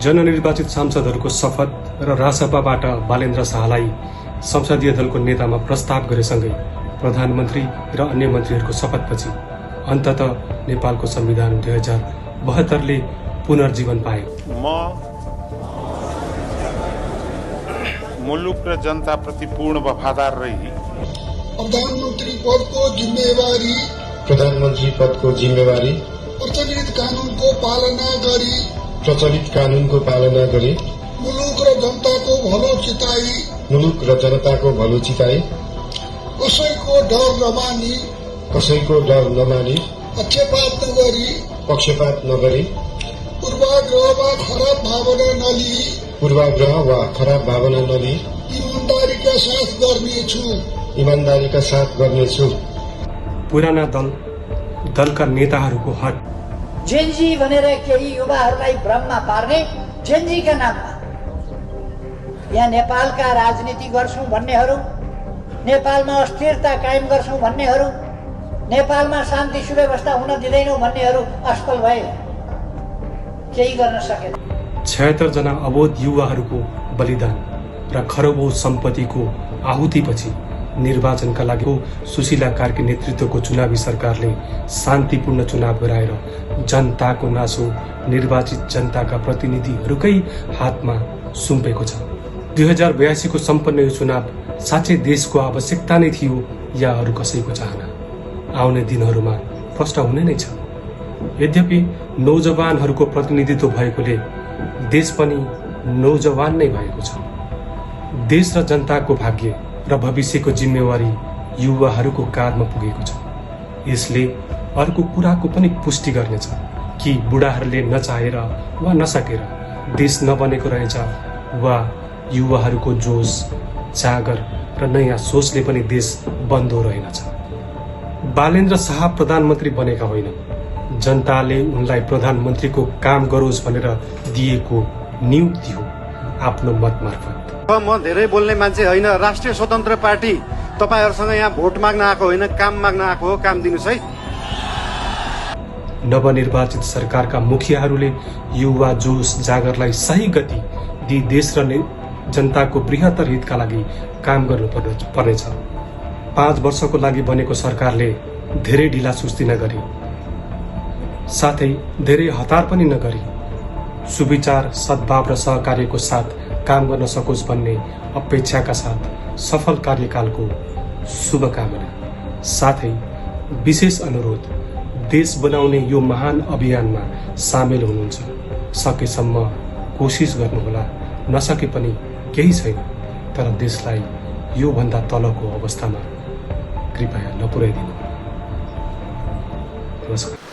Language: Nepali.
जननिर्वाचित सांसदहरूको शपथ र रासपाबाट बालेन्द्र शाहलाई संसदीय दलको नेतामा प्रस्ताव गरेसँगै प्रधानमन्त्री र अन्य मन्त्रीहरूको शपथपछि अन्ततः नेपालको संविधान 2072ले पुनर्जीवन पाए। म मुलुक र जनताप्रति पूर्ण वफादार रही प्रधानमन्त्री पदको जिम्मेवारी प्रचलित कानूनको पालना गरी मुलुक र जनताको भलो चिताई कसैको डर नमानी पक्षपात नगरी पूर्वाग्रह वा खराब भावना नलिई ईमानदारीका साथ गर्नेछु। पुराना दलका नेताहरूको हट जेनजी भनेर केही युवाहरूलाई भ्रममा पार्ने जेनजीका नाममा यहाँ नेपालका राजनीति गर्छौं भन्नेहरू, नेपालमा अस्थिरता कायम गर्छौं भन्नेहरू, नेपालमा शान्ति सुव्यवस्था हुन दिँदैनौं भन्नेहरू असफल भए, केही गर्न सकेन। 76 जना अबोध युवाहरूको बलिदान र खरबौं सम्पत्तिको आहुतिपछि निर्वाचनका लागि सुशीला कार्की नेतृत्वको चुनावी सरकारले शान्तिपूर्ण चुनाव गराएर जनताको नासो निर्वाचित जनताका प्रतिनिधिहरूकै हातमा सुम्पेको छ। 2082 को सम्पन्न यो चुनाव साँच्चै देशको आवश्यकता नै थियो या अरू कसैको चाहना? आउने दिनहरूमा प्रश्न हुने नै छ। यद्यपि नौजवानहरूको प्रतिनिधित्व भएकोले देश पनि नौजवान नै भएको छ। देश र जनताको भाग्य र भविष्यको जिम्मेवारी युवाहरूको काँधमा पुगेको छ। यसले अर्को कुराको पनि पुष्टि गर्नेछ कि बुढाहरूले नचाहेर वा नसकेर देश नबनेको रहेछ वा युवाहरूको जोश, जागर र नयाँ सोचले पनि देश बन्दो रहेनछ। बालेन्द्र शाह प्रधानमन्त्री बनेका होइन, जनताले उनलाई प्रधानमन्त्रीको काम गरोस् भनेर दिएको नियुक्ति हो आफ्नो मत मार्फत। म धेरै बोल्ने मान्छे होइन, राष्ट्रिय स्वतन्त्र पार्टी तपाईहरुसँग यहाँ भोट माग्न आएको होइन, काम माग्न आएको हो। काम दिनुस् है। नवनिर्वाचित सरकारका मुखियाहरूले युवा जोश जागरलाई सही गति दिई देश र जनताको बृहत्तर हितका लागि काम गर्नुपर्नेछ। 5 वर्षको लागि बनेको सरकारले धेरै ढिला सुस्ती नगरी, साथै धेरै हतार पनि नगरी सुविचार, सद्भाव र सहकार्यको साथ काम गर्न सकोस् भन्ने अपेक्षाका साथ सफल कार्यकालको शुभकामना साथै विशेष अनुरोध, देश बनाउने यो महान अभियानमा सामेल हुनुहुन्छ। सकेसम्म कोसिस गर्नुहोला, नसके पनि केही छैन, तर देशलाई यो भन्दा तलको अवस्थामा कृपया नपुर्याइदिनु। नमस्कार।